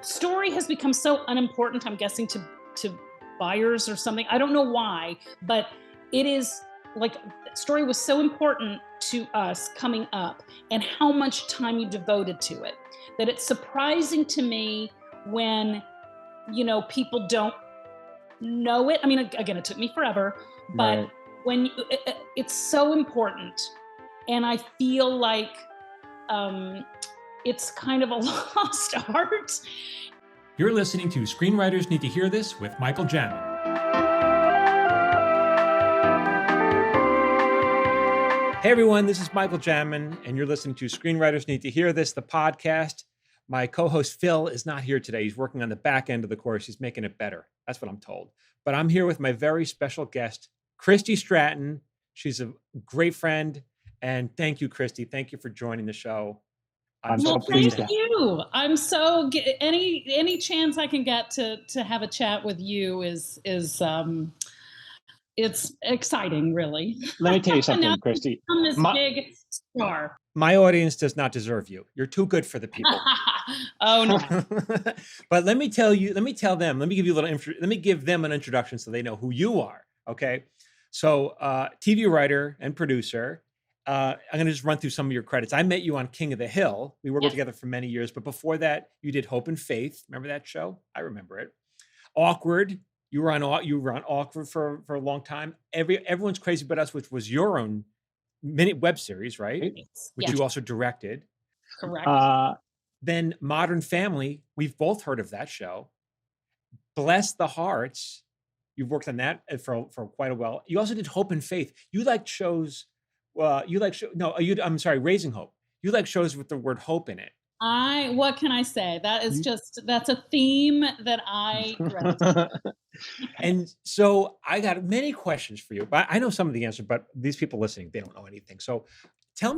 story has become so unimportant, I'm guessing, to buyers or something. I don't know why, but it is like story was so important to us coming up and how much time you devoted to it that it's surprising to me when people don't know it. I mean, again, it took me forever, but Right. when it's so important, and I feel like um, it's kind of a lost art. You're listening to Screenwriters Need to Hear This with Michael Jamin. Hey everyone, this is Michael Jamin, and you're listening to Screenwriters Need to Hear This, the podcast. My co-host Phil is not here today. He's working on the back end of the course. He's making it better. That's what I'm told. But I'm here with my very special guest, Christy Stratton. She's a great friend. And thank you, Christy. Thank you for joining the show. I'm so pleased Thank you. I'm so any chance I can get to have a chat with you is it's exciting, really. Let me tell you something, Now Christy. I'm this My, big star. My audience does not deserve you. You're too good for the people. Oh no. But let me give you a little let me give them an introduction so they know who you are. Okay. So TV writer and producer. I'm going to just run through some of your credits. I met you on King of the Hill. We worked together for many years, but before that, you did Hope and Faith. Remember that show? I remember it. Awkward. You were on Awkward for a long time. Everyone's Crazy About Us, which was your own mini web series, right? Which you also directed. Correct. Then Modern Family. We've both heard of that show. Bless the Harts. You've worked on that for quite a while. You also did Hope and Faith. You like shows. I'm sorry, Raising Hope. You like shows with the word hope in it. What can I say? That is that's a theme that I gravitate. And so I got many questions for you, but I know some of the answer, but these people listening, they don't know anything. So tell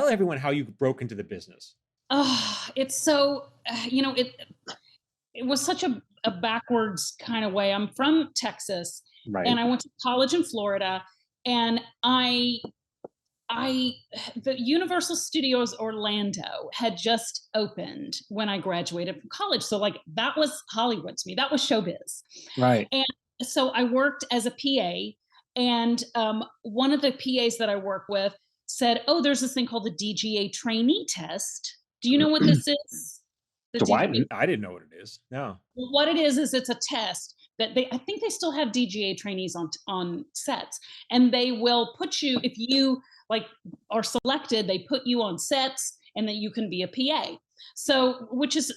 everyone how you broke into the business. Oh, it's so, it was such a backwards kind of way. I'm from Texas, right. and I went to college in Florida, and the Universal Studios Orlando had just opened when I graduated from college. So like that was Hollywood to me. That was showbiz. Right. And so I worked as a PA, and one of the PAs that I work with said, "Oh, there's this thing called the DGA trainee test. Do you know what this is?" I didn't know what it is. No. Well, what it is it's a test that I think they still have DGA trainees on sets, and they will put you, if you like are selected, they put you on sets, and then you can be a PA. So, which is,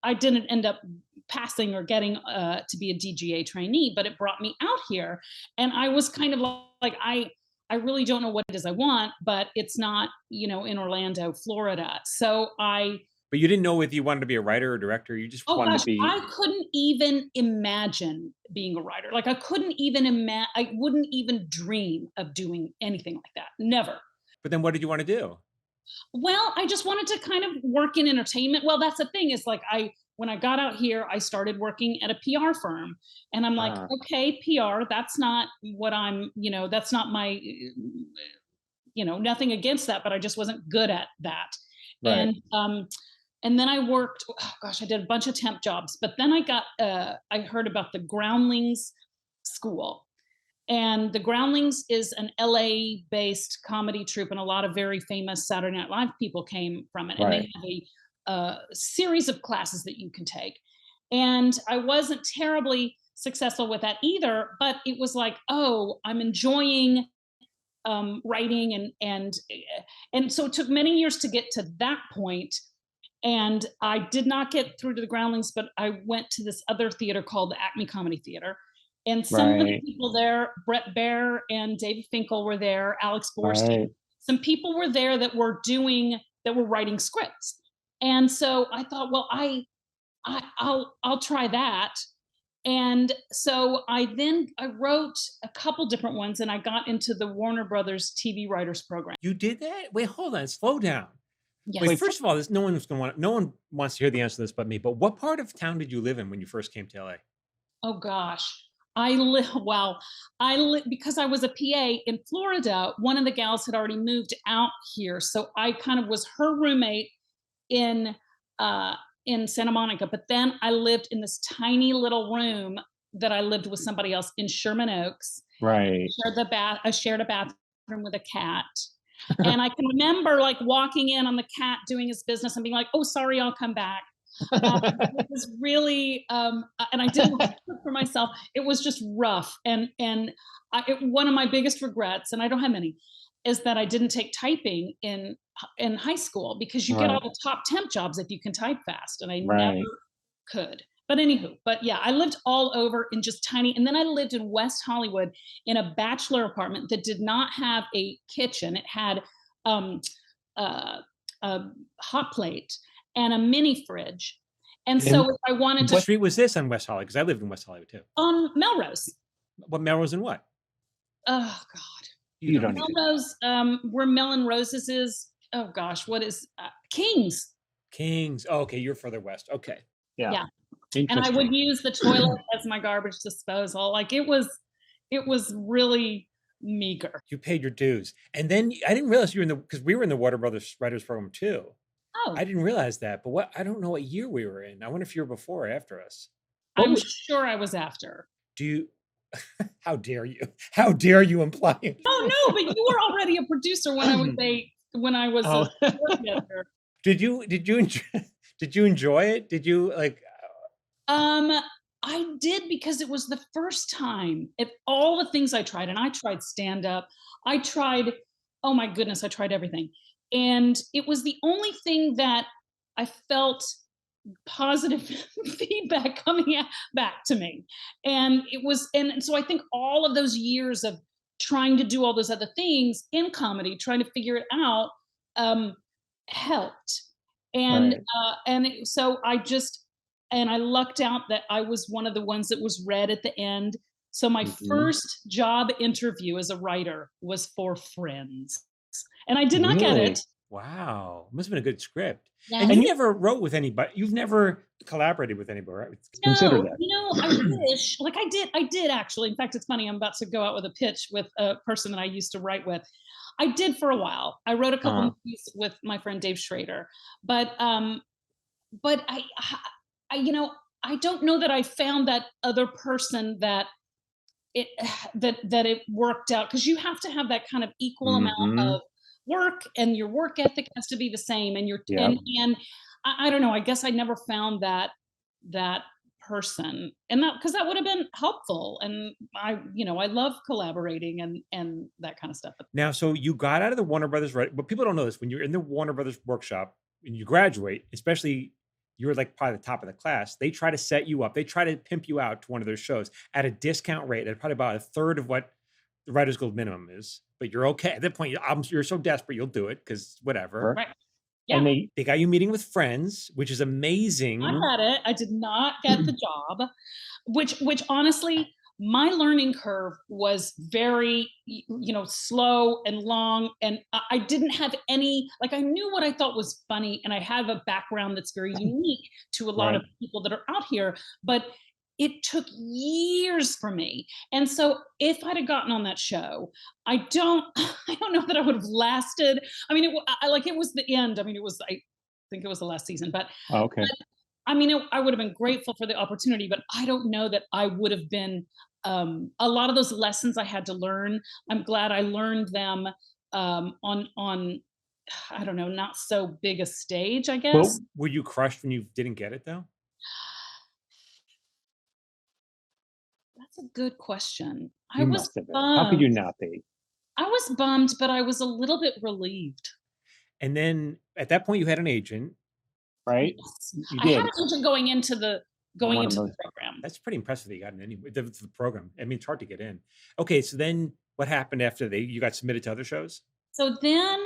I didn't end up passing or getting to be a DGA trainee, but it brought me out here, and I was kind of like, I really don't know what it is I want, but it's not, in Orlando, Florida. So But you didn't know if you wanted to be a writer or director. You just wanted to be. I couldn't even imagine being a writer. Like I wouldn't even dream of doing anything like that. Never. But then what did you want to do? Well, I just wanted to kind of work in entertainment. Well, that's the thing, is like when I got out here, I started working at a PR firm, and I'm like, okay, PR, that's not what that's not my, nothing against that, but I just wasn't good at that. Right. And then I worked, I did a bunch of temp jobs, but then I heard about the Groundlings School. And the Groundlings is an LA-based comedy troupe, and a lot of very famous Saturday Night Live people came from it. And they have a series of classes that you can take. And I wasn't terribly successful with that either, but it was like, oh, I'm enjoying writing, and so it took many years to get to that point. And I did not get through to the Groundlings, but I went to this other theater called the Acme Comedy Theater. And some of the people there, Brett Baer and David Finkel were there, Alex Borstein. Right. Some people were there that were writing scripts. And so I thought, well, I'll try that. And so I wrote a couple different ones, and I got into the Warner Brothers TV Writers Program. You did that? Wait, hold on, slow down. Yes. Wait, first of all, no one wants to hear the answer to this but me. But what part of town did you live in when you first came to LA? Oh gosh, because I was a PA in Florida. One of the gals had already moved out here, so I kind of was her roommate in in Santa Monica, but then I lived in this tiny little room that I lived with somebody else in Sherman Oaks. Right. I shared a bathroom with a cat. And I can remember like walking in on the cat doing his business and being like, oh, sorry, I'll come back. It was really, and I didn't want to cook for myself. It was just rough. And one of my biggest regrets, and I don't have many, is that I didn't take typing in high school, because you get all the top temp jobs if you can type fast, and I never could. But anywho, yeah, I lived all over in just tiny, and then I lived in West Hollywood in a bachelor apartment that did not have a kitchen. It had a hot plate and a mini fridge. And so if I wanted to— What street was this on West Hollywood? Because I lived in West Hollywood too. Melrose. What, Melrose and what? Oh God. You don't Melrose, where Melon Roses is. Oh gosh, what is Kings? Kings. Oh, okay, you're further west. Okay. Yeah. And I would use the toilet as my garbage disposal. Like it was really meager. You paid your dues. And then I didn't realize you were in because we were in the Warner Brothers Writers Program too. Oh. I didn't realize that, but I don't know what year we were in. I wonder if you were before or after us. I'm sure I was after. How dare you? How dare you imply it? Oh no, but you were already a producer when I was a editor. Did you enjoy it? Did you like? I did, because it was the first time at all the things I tried, and I tried stand up. I tried, oh my goodness, I tried everything. And it was the only thing that I felt positive feedback coming back to me. And so I think all of those years of trying to do all those other things in comedy, trying to figure it out, helped. And so I lucked out that I was one of the ones that was read at the end. So my first job interview as a writer was for Friends. And I did not get it. Wow. Must have been a good script. Yeah. And you never wrote with anybody. You've never collaborated with anybody, right? Consider that. I wish. Like I did actually. In fact, it's funny. I'm about to go out with a pitch with a person that I used to write with. I did for a while. I wrote a couple movies with my friend Dave Schrader. But I don't know that I found that other person that it worked out, because you have to have that kind of equal amount of work, and your work ethic has to be the same, and and I don't know, I guess I never found that person, and that, because that would have been helpful, and I love collaborating and that kind of stuff. Now, so you got out of the Warner Brothers, right? But people don't know this. When you're in the Warner Brothers workshop and you graduate, especially you're like probably the top of the class, they try to set you up. They try to pimp you out to one of their shows at a discount rate, at probably about a third of what the Writers Guild minimum is. But you're okay. At that point, you're so desperate, you'll do it because whatever. Right. Yeah. And they got you meeting with friends, which is amazing. I got it. I did not get the job, which honestly, my learning curve was very, slow and long. And I didn't have any, like, I knew what I thought was funny. And I have a background that's very unique to a lot of people that are out here, but it took years for me. And so if I'd have gotten on that show, I don't know that I would have lasted. I mean, it was the end. I mean, I think it was the last season, but I mean, I would have been grateful for the opportunity, but I don't know that I would have been, a lot of those lessons I had to learn. I'm glad I learned them on, I don't know, not so big a stage, I guess. Well, were you crushed when you didn't get it though? That's a good question. You must have been. How could you not be? I was bummed, but I was a little bit relieved. And then at that point, you had an agent, right? Yes. You I did. had an agent going into the program. That's pretty impressive that you got in anyway. The program. I mean, it's hard to get in. Okay, so then what happened after you got submitted to other shows? So then,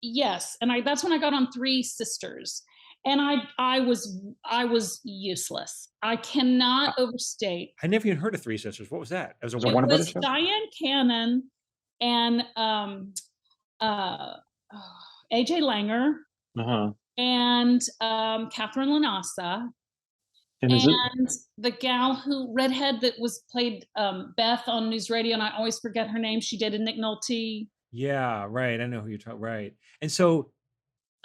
yes, and that's when I got on Three Sisters. And I was useless. I cannot overstate. I never even heard of Three Sisters. What was that? It was a Warner Brothers show? Diane Cannon and AJ Langer and Catherine Lanassa and the gal who redhead that was played Beth on News Radio, and I always forget her name. She dated Nick Nolte. Yeah, right. I know who you're talking. Right, and so.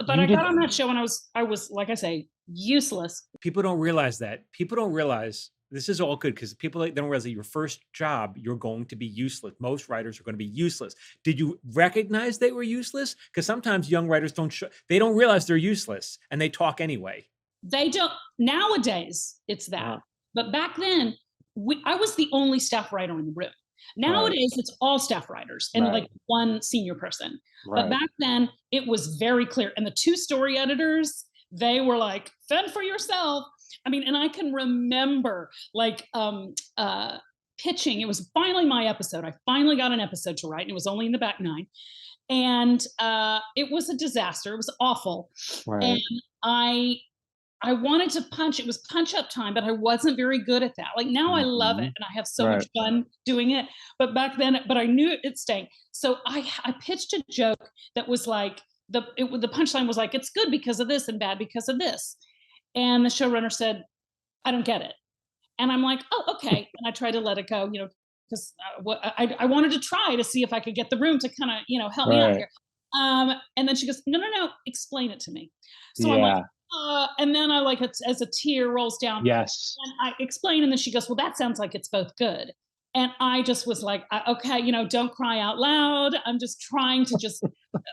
But I got on that show and I was, like I say, Useless. People don't realize that. People don't realize this is all good because people don't realize that your first job, you're going to be useless. Most writers are going to be useless. Did you recognize they were useless? Because sometimes young writers they don't realize they're useless and they talk anyway. They don't. Nowadays, it's that. But back then, I was the only staff writer in the room. Nowadays, it's all staff writers and like one senior person. But back then, it was very clear. And the 2 story editors, they were like, fend for yourself. I mean, and I can remember like pitching. It was finally my episode. I finally got an episode to write, and it was only in the back 9. And it was a disaster. It was awful. And I wanted to punch. It was punch up time, but I wasn't very good at that. Like now I love it and I have so much fun doing it. But back then, I knew it stank. So I pitched a joke that was like, the punchline was like, it's good because of this and bad because of this. And the showrunner said, I don't get it. And I'm like, oh, okay. And I tried to let it go, because I wanted to try to see if I could get the room to kind of, help me out here. And then she goes, no, explain it to me. So I'm like, and then I like it as a tear rolls down. Yes. And I explain, and then she goes, well, that sounds like it's both good. And I just was like, okay, don't cry out loud. I'm just trying to just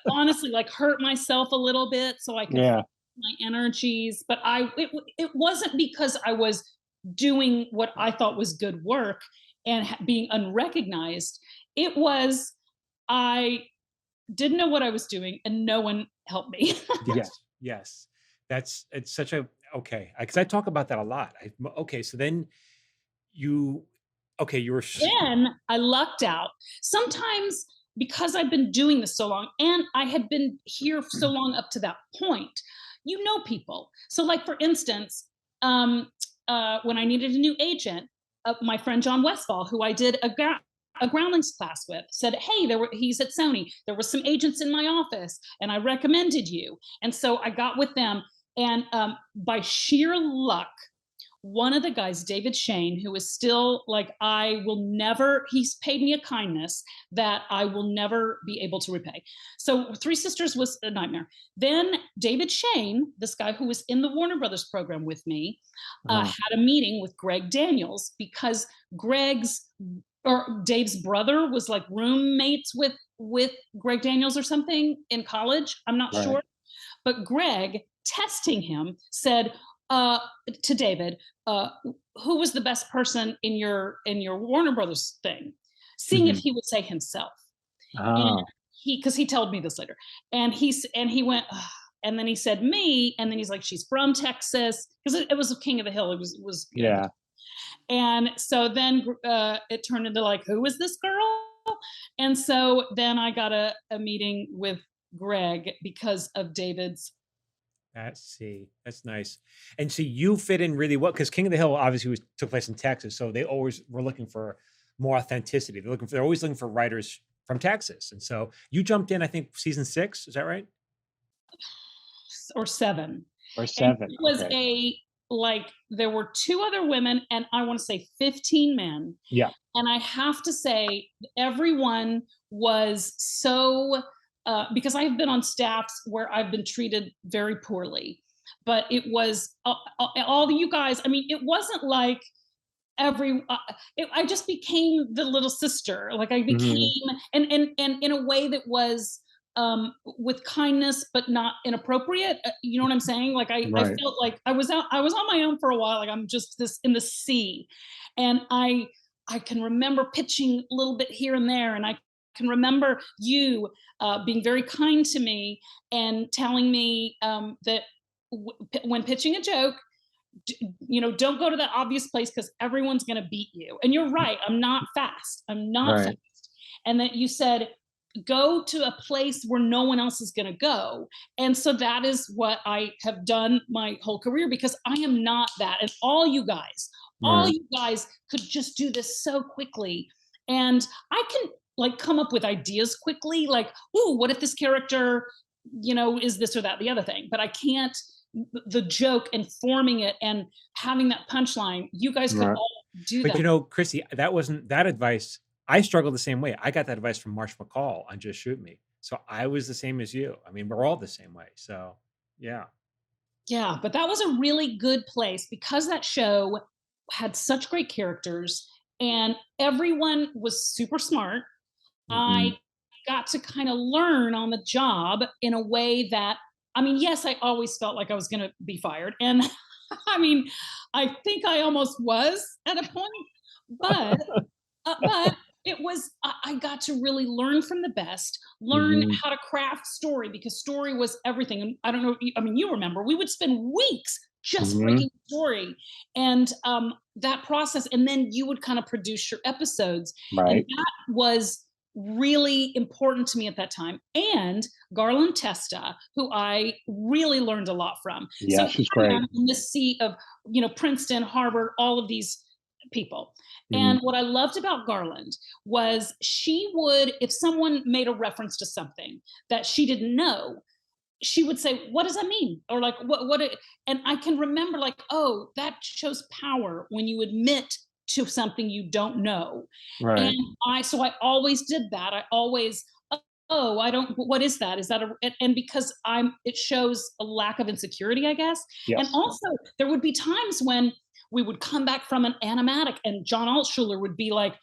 honestly like hurt myself a little bit so I could my energies. But it wasn't because I was doing what I thought was good work and being unrecognized. It was, I didn't know what I was doing and no one helped me. Yes. It's such a, okay. Cause I talk about that a lot. So then you were. Then I lucked out. Sometimes because I've been doing this so long and I had been here so long up to that point, people. So like, for instance, when I needed a new agent, my friend John Westfall, who I did a groundlings class with, said, hey, he's at Sony. There were some agents in my office and I recommended you. And so I got with them. And by sheer luck, one of the guys, David Shane, who is still like, he's paid me a kindness that I will never be able to repay. So Three Sisters was a nightmare. Then David Shane, this guy who was in the Warner Brothers program with me, had a meeting with Greg Daniels because Dave's brother was like roommates with Greg Daniels or something in college. I'm not sure. But Greg, testing him, said to David, who was the best person in your Warner Brothers thing? Seeing if he would say himself. And because he told me this later. And he went, and then he said me, and then he's like, she's from Texas, because it was King of the Hill. It was yeah. And so then it turned into like, who is this girl? And so then I got a meeting with Greg because of David's. That's nice. And see, you fit in really well because King of the Hill obviously took place in Texas, so they always were looking for more authenticity. They're always looking for writers from Texas, and so you jumped in. I think season 6, is that right? Or 7. Or 7. And it was there were 2 other women, and I want to say 15 men. Yeah. And I have to say, everyone was so. Because I've been on staffs where I've been treated very poorly, but it was all you guys. I mean, it wasn't like I just became the little sister. Like I became, and in a way that was with kindness, but not inappropriate. You know what I'm saying? Like I felt like I was on my own for a while. Like I'm just this in the sea, and I can remember pitching a little bit here and there, and I can remember you being very kind to me and telling me that when pitching a joke, don't go to that obvious place because everyone's going to beat you. And you're right. I'm not fast. Fast. And that you said, go to a place where no one else is going to go. And so that is what I have done my whole career, because I am not that. And all you guys could just do this so quickly. And I can like come up with ideas quickly, like, ooh, what if this character, is this or that, the other thing, but I can't, the joke and forming it and having that punchline, you guys could all do that. But Christy, that advice, I struggled the same way. I got that advice from Marsh McCall on Just Shoot Me. So I was the same as you. I mean, we're all the same way. So yeah. Yeah, but that was a really good place because that show had such great characters and everyone was super smart. Hmm. I got to kind of learn on the job in a way that, I mean, yes, I always felt like I was going to be fired. And I mean, I think I almost was at a point, but but it was I got to really learn from the best, learn Hmm. how to craft story because story was everything. And I don't know, I mean, you remember we would spend weeks just Hmm. breaking story, and that process, and then you would kind of produce your episodes, and Right. that was really important to me at that time. And Garland Testa, who I really learned a lot from. So Yeah, here she's I great. am in this sea of, Princeton, Harvard, all of these people. Hmm. And what I loved about Garland was she would, if someone made a reference to something that she didn't know, she would say, "What does that mean?" Or like, and I can remember, like, oh, that shows power when you admit to something you don't know. Right. And so I always did that. I always, oh, I don't, what is that? Is that and because it shows a lack of insecurity, I guess. And Yes. also, there would be times when we would come back from an animatic and John Altshuler would be like,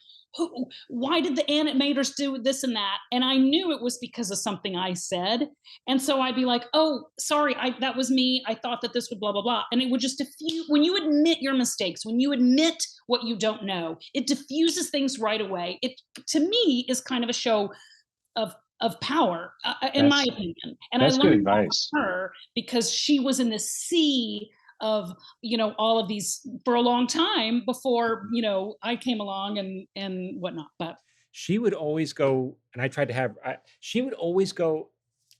why did the animators do this and that? And I knew it was because of something I said. And so I'd be like, oh, sorry, that was me. I thought that this would blah, blah, blah. And it would just diffuse. When you admit your mistakes, when you admit what you don't know, it diffuses things right away. It, to me, is kind of a show of power, in my That's opinion. And I that's good learned that advice. from her because she was in this sea of, all of these for a long time before, I came along and whatnot. But She would always go, and I tried to have. She would always go,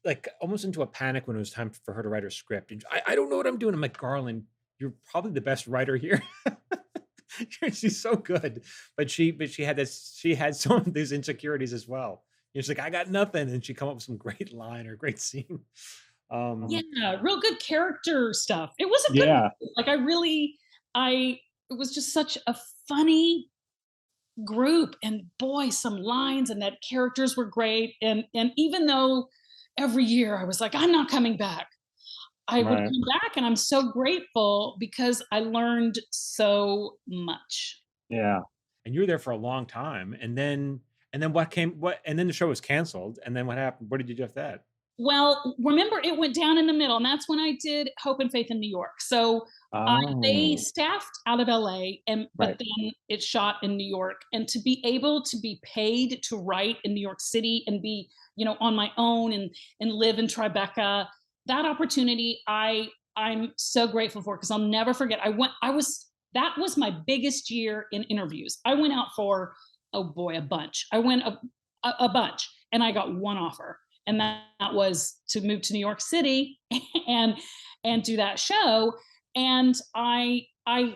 like almost into a panic when it was time for her to write her script. And I don't know what I'm doing. I'm like, Garland, you're probably the best writer here. She's so good, but she had this. She had some of these insecurities as well. She's like, I got nothing, and she come up with some great line or great scene. Um, yeah, real good character stuff. It was a good, Yeah. like, it was just such a funny group, and boy, some lines, and that characters were great. And even though every year I was like, I'm not coming back, I would Right. come back, and I'm so grateful because I learned so much. Yeah. and you were there for a long time, and then what came? What? And then the show was canceled. And then what happened? What did you do after that? Well, remember, it went down in the middle, and that's when I did Hope and Faith in New York. So they Oh, staffed out of LA, but right. then it shot in New York. And to be able to be paid to write in New York City and be, on my own and live in Tribeca, that opportunity I'm so grateful for because I'll never forget. That was my biggest year in interviews. I went out for, oh boy, a bunch. I went a bunch, and I got one offer, and that was to move to New York City and do that show. And I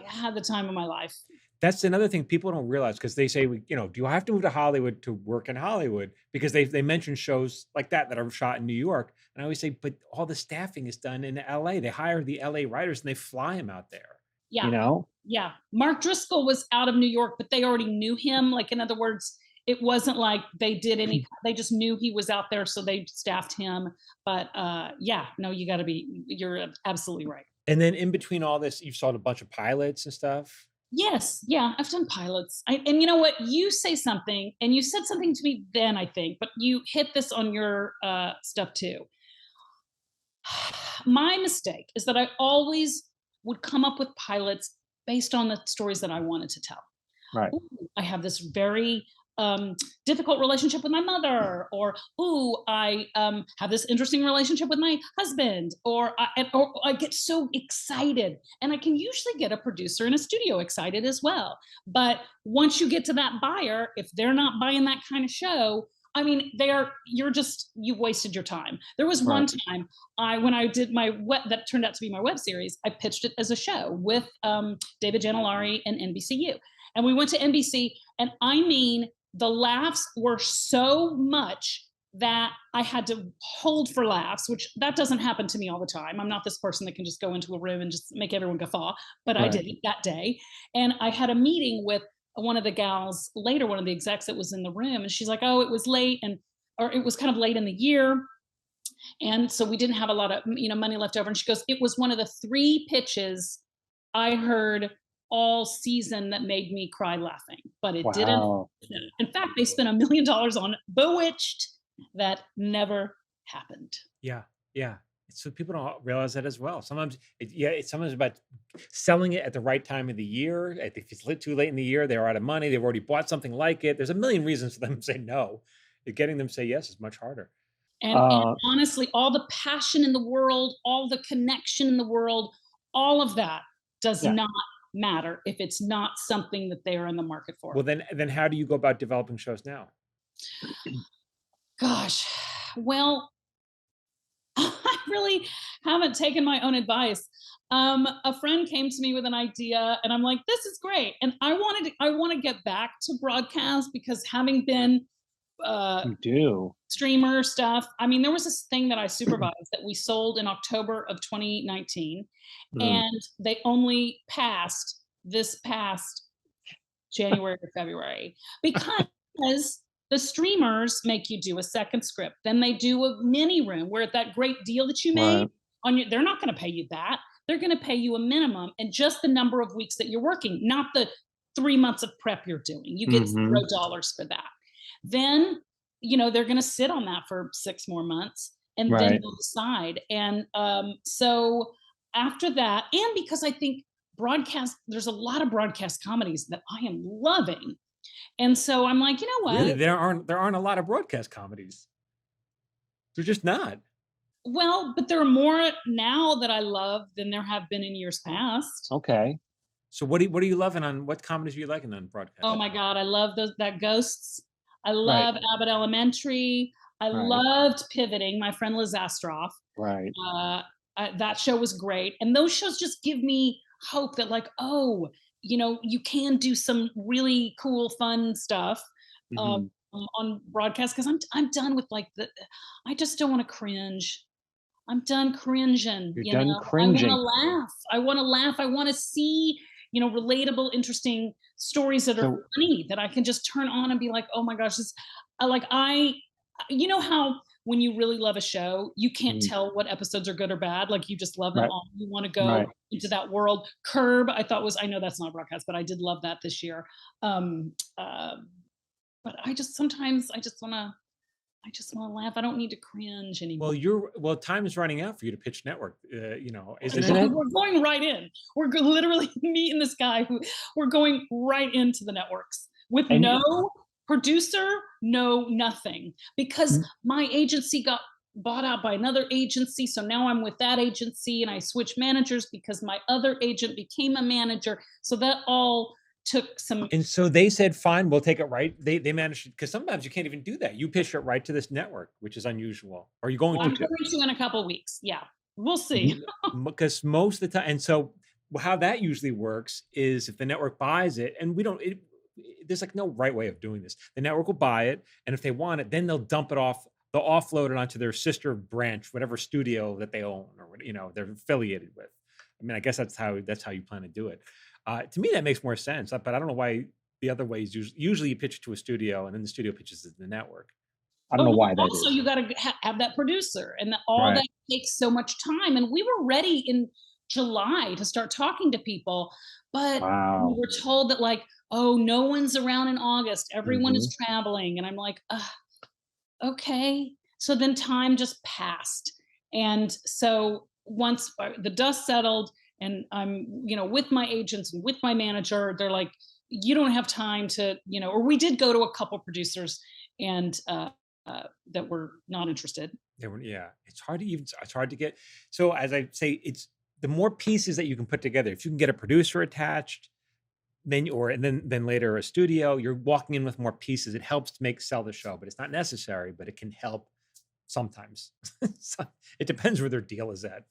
had the time of my life. That's another thing people don't realize because they say, do you have to move to Hollywood to work in Hollywood? Because they mention shows like that are shot in New York, and I always say, but all the staffing is done in LA. They hire the LA writers and they fly them out there. Yeah, You know? yeah. Mark Driscoll was out of New York, but they already knew him. Like, in other words, it wasn't like they did any. They just knew he was out there, so they staffed him. But yeah, no, you're absolutely right. And then in between all this, you've saw a bunch of pilots and stuff. Yes, yeah, I've done pilots. And you know what? You say something, and you said something to me then, I think, but you hit this on your stuff too. My mistake is that I always would come up with pilots based on the stories that I wanted to tell. Right. Ooh, I have this very difficult relationship with my mother, or ooh, I have this interesting relationship with my husband, or I get so excited, and I can usually get a producer in a studio excited as well. But once you get to that buyer, if they're not buying that kind of show, I mean, you've wasted your time. There was one Right. time when I did that turned out to be my web series, I pitched it as a show with David Janulari and NBCU. And we went to NBC, and I mean, the laughs were so much that I had to hold for laughs, which that doesn't happen to me all the time. I'm not this person that can just go into a room and just make everyone guffaw, but I Right. did it that day. And I had a meeting with one of the gals later, one of the execs that was in the room, and she's like, oh, it was late, or it was kind of late in the year. And so we didn't have a lot of, money left over. And she goes, it was one of the 3 pitches I heard all season that made me cry laughing, but it didn't. Wow. In fact, they spent $1 million on Bewitched. That never happened. Yeah, yeah. So people don't realize that as well. Sometimes, it's sometimes about selling it at the right time of the year. If it's too late in the year, they're out of money. They've already bought something like it. There's a million reasons for them to say no. Getting them to say yes is much harder. And honestly, all the passion in the world, all the connection in the world, all of that does not matter if it's not something that they are in the market for. Well, then how do you go about developing shows now? Gosh, well, I really haven't taken my own advice. A friend came to me with an idea, and I'm like, "This is great." And I want to get back to broadcast because having been You do. streamer stuff. I mean, there was this thing that I supervised that we sold in October of 2019, and they only passed this past January or February because the streamers make you do a second script. Then they do a mini room where that great deal that you made on your, they're not going to pay you that. They're going to pay you a minimum and just the number of weeks that you're working, not the 3 months of prep you're doing. You get $0 for that. Then, they're going to sit on that for 6 more months and then they'll decide. And so after that, and because I think there's a lot of broadcast comedies that I am loving. And so I'm like, you know what? Really, there aren't a lot of broadcast comedies. They're just not. Well, but there are more now that I love than there have been in years past. Okay. So what are you loving on? What comedies are you liking on broadcast? Oh my God, I love that Ghosts. I love Abbott Elementary. I loved Pivoting. My friend Liz Astroff. Right. That show was great, and those shows just give me hope that, like, you can do some really cool, fun stuff on broadcast. Because I'm done with I just don't want to cringe. I'm done cringing. You're done cringing. I want to laugh. I want to see, relatable, interesting stories that are funny that I can just turn on and be like, oh my gosh, how when you really love a show, you can't tell what episodes are good or bad. Like you just love them all. You want to go into that world. Curb, I know that's not broadcast, but I did love that this year. But sometimes I just want to laugh. I don't need to cringe anymore. Well, time is running out for you to pitch network. Isn't it? it? We're going right in. We're literally me and this guy we're going right into the networks with no producer, no nothing, because my agency got bought out by another agency. So now I'm with that agency and I switched managers because my other agent became a manager. So that all took some. And so they said, fine, we'll take it right. They managed, because sometimes you can't even do that. You pitch it right to this network, which is unusual. Are you going to? I'm going to in a couple of weeks. Yeah, we'll see. Because most of the time, and so how that usually works is if the network buys it, and there's like no right way of doing this. The network will buy it, and if they want it, then they'll dump it off. They'll offload it onto their sister branch, whatever studio that they own or they're affiliated with. I mean, I guess that's how you plan to do it. To me, that makes more sense. But I don't know why the other way is usually you pitch it to a studio, and then the studio pitches it to the network. I don't know why that also, is. you got to have that producer, and that takes so much time. And we were ready in July to start talking to people, but we were told that no one's around in August. Everyone is traveling, and I'm like, okay. So then time just passed, and so once the dust settled, and I'm with my agents and with my manager, they're like, you don't have time to or we did go to a couple producers and that were not interested. It's hard to get. So as I say, it's the more pieces that you can put together. If you can get a producer attached, then later a studio, you're walking in with more pieces. It helps to sell the show, but it's not necessary, but it can help sometimes. So it depends where their deal is at.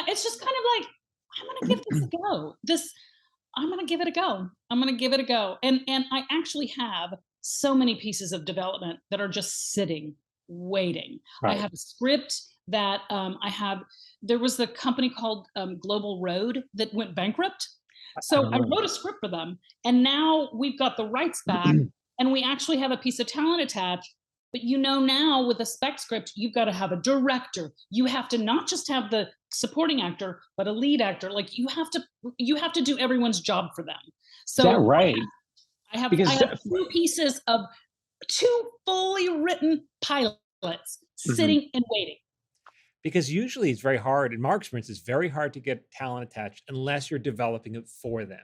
It's just kind of like, I'm going to give this a go. I'm going to give it a go. I'm going to give it a go. And I actually have so many pieces of development that are just sitting, waiting. I have a script that there was the company called Global Road that went bankrupt. So I wrote a script for them, and now we've got the rights back, and we actually have a piece of talent attached But now with a spec script, you've got to have a director. You have to not just have the supporting actor, but a lead actor. Like you have to do everyone's job for them. So Is that right? I have Because 2 pieces of 2 fully written pilots sitting and waiting. Because usually it's very hard, in my experience, it's very hard to get talent attached unless you're developing it for them.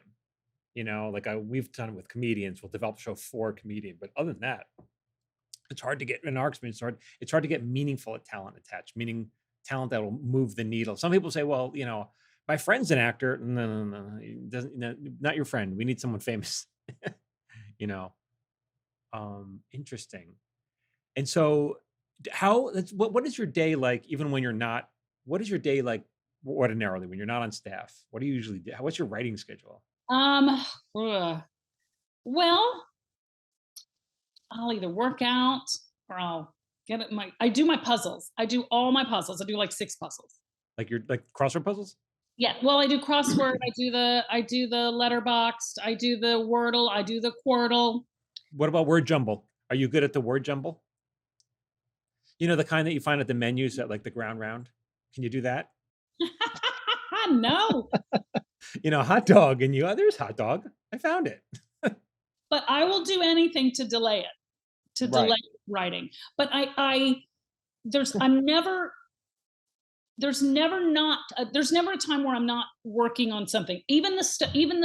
Like we've done it with comedians. We'll develop a show for a comedian, but other than that, it's hard to get, in our experience, it's hard to get meaningful talent attached, meaning talent that will move the needle. Some people say, well, my friend's an actor. No, he doesn't, not your friend. We need someone famous. Interesting. And so what is your day like, even when you're not, what is your day like ordinarily when you're not on staff? What do you usually do? What's your writing schedule? Well, I'll either work out or I'll I do my puzzles. I do all my puzzles. I do like 6 puzzles. Like crossword puzzles? Yeah. Well, I do crossword. I do the letterboxed. I do the Wordle. I do the Quirtle. What about word jumble? Are you good at the word jumble? The kind that you find at the menus at like the ground round? Can you do that? No. Hot dog, and there's hot dog. I found it. But I will do anything to delay it, delay writing. But there's never a time where I'm not working on something. Even the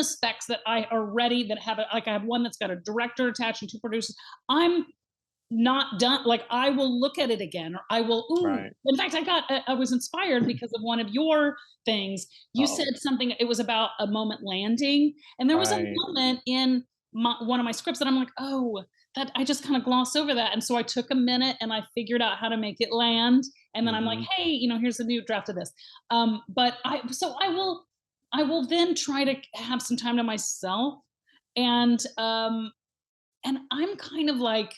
specs that are ready that have I have one that's got a director attached and 2 producers. I'm not done. Like I will look at it again, or I will. In fact, I was inspired because of one of your things. You said something. It was about a moment landing, and there was a moment in one of my scripts that I'm like, oh, that I just kind of glossed over that, and so I took a minute and I figured out how to make it land, and then I'm like, hey, here's a new draft of this. But I will then try to have some time to myself, and I'm kind of like,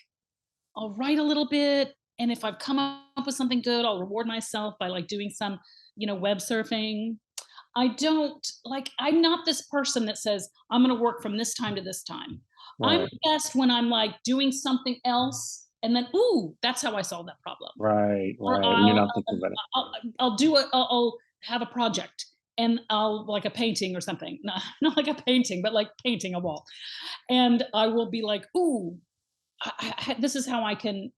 I'll write a little bit, and if I've come up with something good, I'll reward myself by like doing some, web surfing. I'm not this person that says I'm going to work from this time to this time. Right. I'm best when I'm like doing something else, and then that's how I solve that problem. Right. Or You're not thinking about it. I'll have a project, and I'll like a painting or something. Not like a painting, but like painting a wall. And I will be like, this is how I can,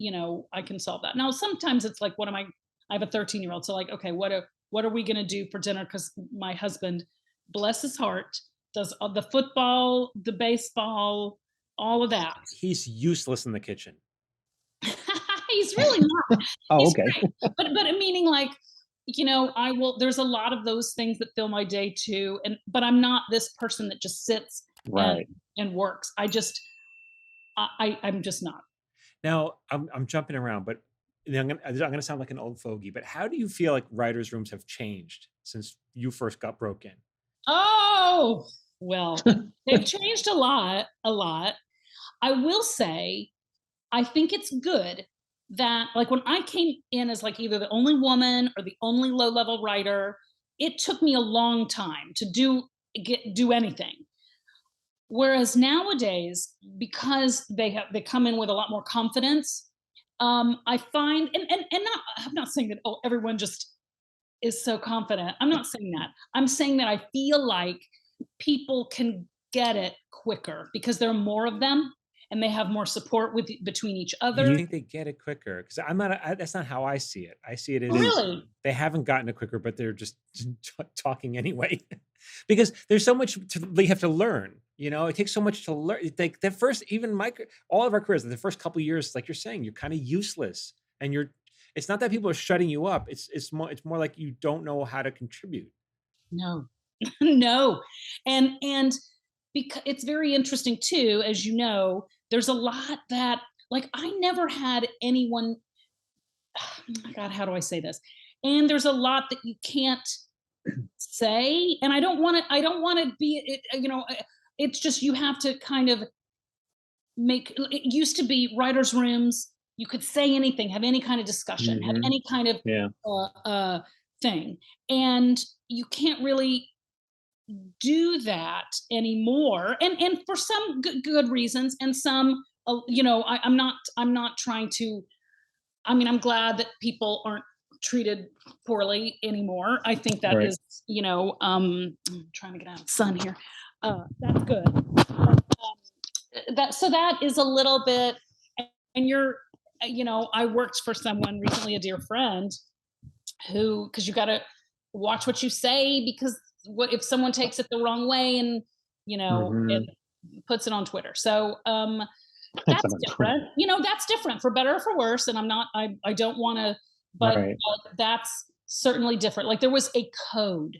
I can solve that. Now, sometimes it's like, I have a 13-year-old. So like, okay, what are we going to do for dinner? Cause my husband, bless his heart, does the football, the baseball, all of that. He's useless in the kitchen. He's really not. He's okay. Great. But meaning like, there's a lot of those things that fill my day too. But I'm not this person that just sits and works. I'm just not. Now I'm jumping around, but I'm going to sound like an old fogey, but how do you feel like writers' rooms have changed since you first got broken? Oh, well, they've changed a lot. I will say, I think it's good that like when I came in as like either the only woman or the only low-level writer, it took me a long time to do anything. Whereas nowadays, because they come in with a lot more confidence, I find, I'm not saying that everyone just is so confident. I'm not saying that. I'm saying that I feel like people can get it quicker because there are more of them and they have more support between each other. You think they get it quicker? Because that's not how I see it. I see it as really they haven't gotten it quicker, but they're just talking anyway. Because there's so much they have to learn. It takes so much to learn. Like the first, even all of our careers, the first couple of years, like you're saying, you're kind of useless, and it's not that people are shutting you up. It's more like you don't know how to contribute. No, no, and because it's very interesting too, as you know, there's a lot that like I never had anyone. Oh God, how do I say this? And there's a lot that you can't say, and I don't want to be it's just you have to kind of it used to be writers' rooms, you could say anything, have any kind of discussion, have any kind of thing, and you can't really do that anymore, and for some good reasons, and some I'm not trying to I mean, I'm glad that people aren't treated poorly anymore. I think that is, I'm trying to get out of the sun here. That's good. That is a little bit, and I worked for someone recently, a dear friend, because you got to watch what you say, because what if someone takes it the wrong way and it puts it on Twitter. So that's different. That's different for better or for worse. And I don't want to, but that's certainly different. Like there was a code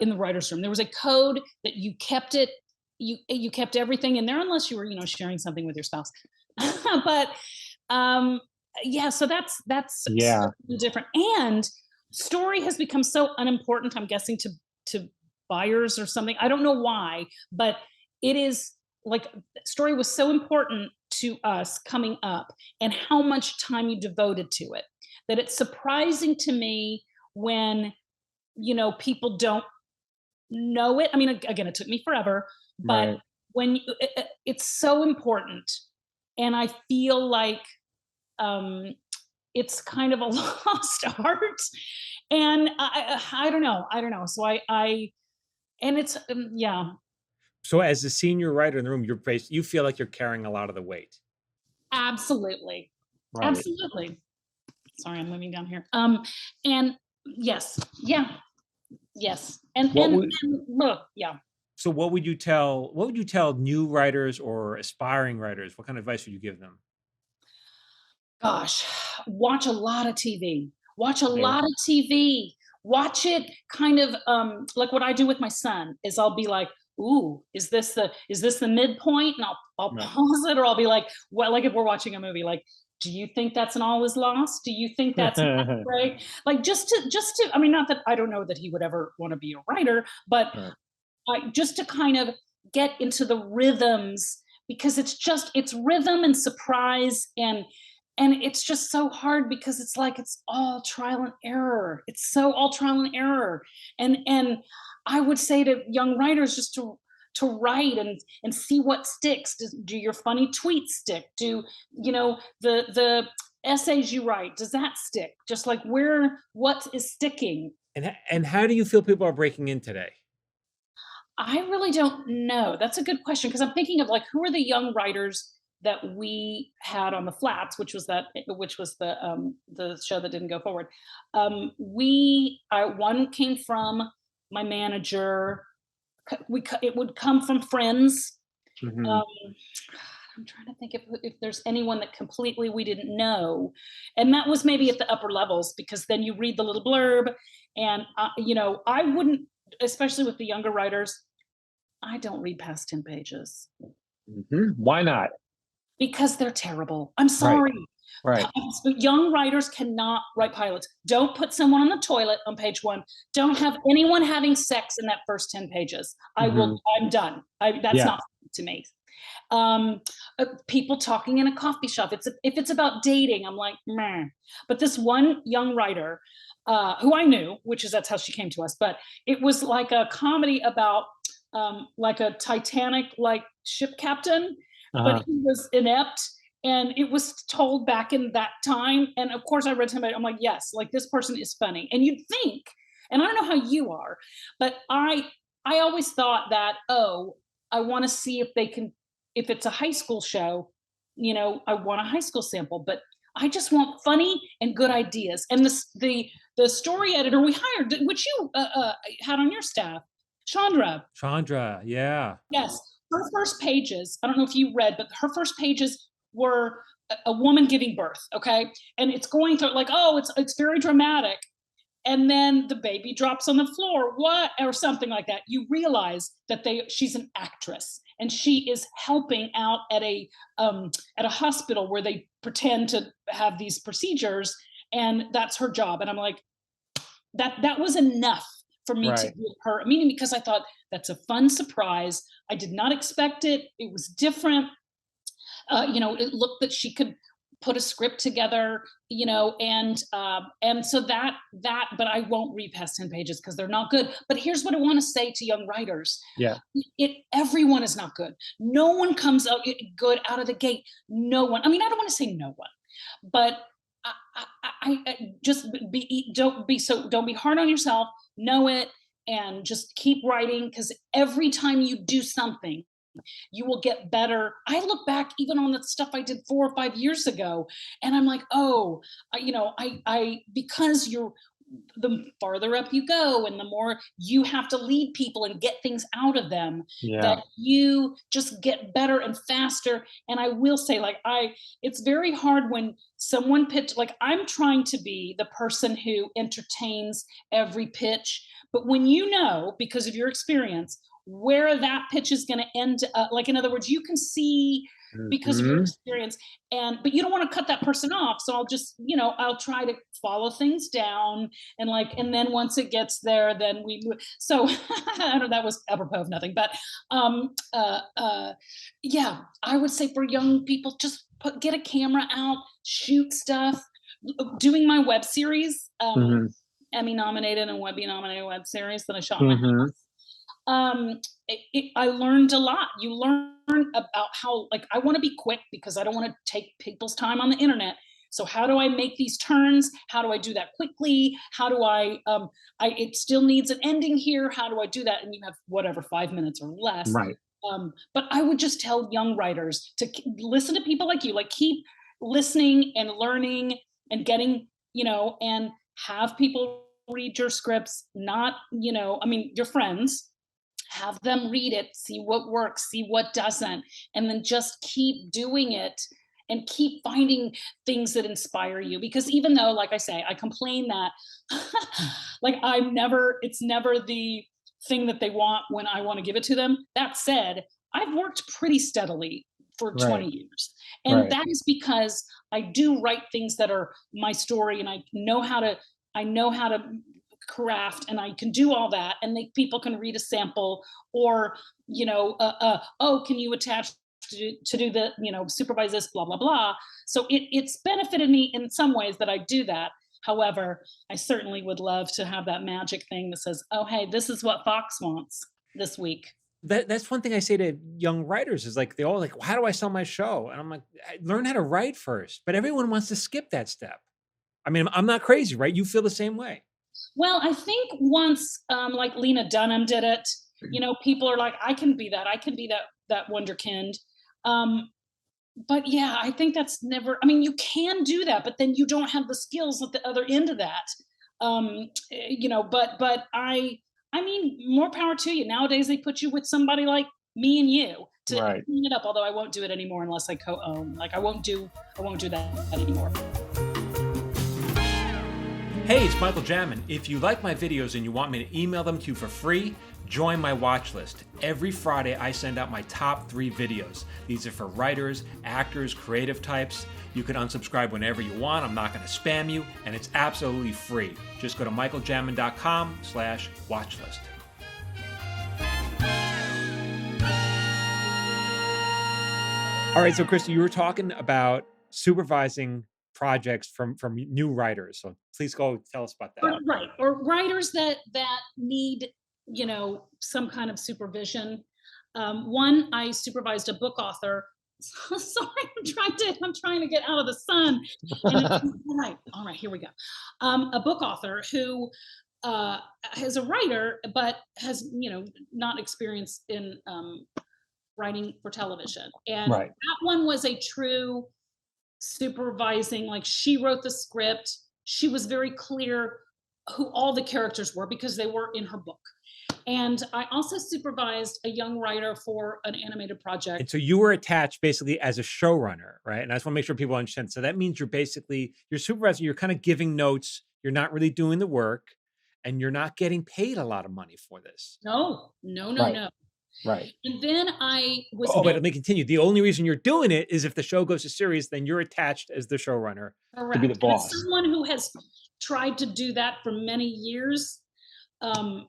in the writer's room. There was a code that you kept it. You kept everything in there unless you were, sharing something with your spouse. But so that's different. And story has become so unimportant, I'm guessing, to buyers or something. I don't know why, but it is like story was so important to us coming up, and how much time you devoted to it, that it's surprising to me when people don't know it. I mean, again, it took me forever, but when it's so important, and I feel like it's kind of a lost art, and I don't know. So and it's So as the senior writer in the room, you feel like you're carrying a lot of the weight. Absolutely. Right. Absolutely. Sorry, I'm moving down here. And yes. And look, yeah. So what would you tell new writers or aspiring writers? What kind of advice would you give them? Gosh, watch a lot of TV. Watch a lot of TV. Watch it kind of like what I do with my son is I'll be like, ooh, is this the midpoint? And I'll pause it, or I'll be like, well, like if we're watching a movie, like, do you think that's an all is lost? Do you think that's right? Like just to, I mean, not that I don't know that he would ever want to be a writer, but just to kind of get into the rhythms, because it's rhythm and surprise, and it's just so hard, because it's like it's all trial and error. It's so all trial and error. And I would say to young writers just to write and see what sticks. Do your funny tweets stick? Do the essays you write, does that stick? Just like what is sticking? And how do you feel people are breaking in today? I really don't know. That's a good question, because I'm thinking of like, who are the young writers that we had on the Flats, which was the show that didn't go forward. One came from my manager. It would come from friends. I'm trying to think if there's anyone that completely we didn't know, and that was maybe at the upper levels, because then you read the little blurb, and I wouldn't, especially with the younger writers, I don't read past 10 pages. Why not? Because they're terrible. I'm sorry. Right. Young writers cannot write pilots. Don't put someone on the toilet on page 1. Don't have anyone having sex in that first 10 pages. I'm done. That's not to me. People talking in a coffee shop. If it's about dating, I'm like, meh. But this one young writer, who I knew, that's how she came to us, but it was like a comedy about like a Titanic like ship captain, but he was inept, and it was told back in that time. And of course I read to him, I'm like, yes, like this person is funny. And you'd think, and I don't know how you are, but I always thought that, I want to see if it's a high school show, I want a high school sample, but I just want funny and good ideas. And the story editor we hired, which you had on your staff, Chandra, yeah. Yes. Her first pages, I don't know if you read, but her first pages were a woman giving birth, okay? And it's going through like, it's very dramatic. And then the baby drops on the floor, or something like that. You realize that she's an actress, and she is helping out at a hospital where they pretend to have these procedures, and that's her job. And I'm like, that was enough for me to give her a meaning, because I thought that's a fun surprise. I did not expect it. It was different. It looked that she could put a script together, and so that, but I won't read past 10 pages because they're not good. But here's what I want to say to young writers. Yeah. Everyone is not good. No one comes out good out of the gate. No one. I mean, I don't want to say no one, but just don't be hard on yourself, know it, and just keep writing, because every time you do something, you will get better. I look back even on the stuff I did 4 or 5 years ago, and I'm like, oh, because the farther up you go and the more you have to lead people and get things out of them, Yeah. that you just get better and faster. And I will say, it's very hard when someone pitch, like, I'm trying to be the person who entertains every pitch, but when because of your experience, where that pitch is going to end, like, in other words, you can see because of your Mhm. experience, but you don't want to cut that person off, so I'll just, I'll try to follow things down, and then once it gets there, then we move. So I don't know, that was apropos of nothing, but yeah, I would say for young people, just get a camera out, shoot stuff. Doing my web series, Mhm. Emmy nominated and Webby nominated web series that I shot in my Mhm. house. I learned a lot. You learn about how, like, I want to be quick because I don't want to take people's time on the internet. So how do I make these turns? How do I do that quickly? How do it still needs an ending here. How do I do that? And you have whatever, 5 minutes or less. Right. But I would just tell young writers to listen to people like you, like, keep listening and learning and getting, and have people read your scripts, not, your friends, have them read it, see what works, see what doesn't, and then just keep doing it and keep finding things that inspire you. Because even though, like I say, I complain that like, it's never the thing that they want when I want to give it to them. That said, I've worked pretty steadily for 20 Right. years. And Right. that is because I do write things that are my story, and I know how to craft, and I can do all that, and people can read a sample, or, oh, can you attach to do the, supervise this, blah blah blah. So it's benefited me in some ways that I do that. However, I certainly would love to have that magic thing that says, oh, hey, this is what Fox wants this week. That's one thing I say to young writers is, like, they all like, how do I sell my show? And I'm like, learn how to write first. But everyone wants to skip that step. I mean, I'm not crazy, right? You feel the same way. Well, I think once, like Lena Dunham did it, people are like, I can be that. I can be that wonderkind. Um, but yeah, I think that's never. I mean, you can do that, but then you don't have the skills at the other end of that. But I mean, more power to you. Nowadays, they put you with somebody like me and you to Right. clean it up. Although I won't do it anymore unless I co-own. Like, I won't do that anymore. Hey, it's Michael Jamin. If you like my videos and you want me to email them to you for free, join my watch list. Every Friday, I send out my top 3 videos. These are for writers, actors, creative types. You can unsubscribe whenever you want. I'm not going to spam you, and it's absolutely free. Just go to michaeljamin.com/watchlist. All right, so Christy, you were talking about supervising projects from new writers. So please go tell us about that. Right. Or writers that need, some kind of supervision. One, I supervised a book author. Sorry, I'm trying to get out of the sun. And all right, here we go. A book author who is a writer, but has, not experience in writing for television. And Right. that one was a true supervising. Like, she wrote the script. She was very clear who all the characters were because they were in her book. And I also supervised a young writer for an animated project. And so you were attached basically as a showrunner, right? And I just want to make sure people understand. So that means you're supervising, you're kind of giving notes, you're not really doing the work, and you're not getting paid a lot of money for this. No. Right. Right. And then I was. Oh, but let me continue. The only reason you're doing it is if the show goes to series, then you're attached as the showrunner. Correct. To be the boss. And as someone who has tried to do that for many years,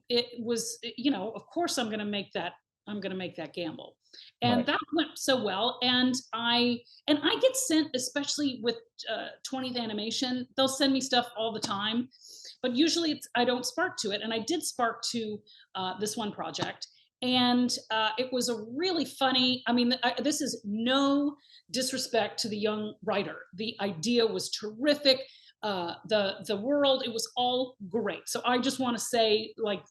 it was, of course I'm going to make that gamble. And Right. that went so well. And I get sent, especially with 20th Animation, they'll send me stuff all the time, but usually I don't spark to it. And I did spark to this one project. And it was a really funny, I mean, this is no disrespect to the young writer. The idea was terrific. the world. It was all great. So I just want to say like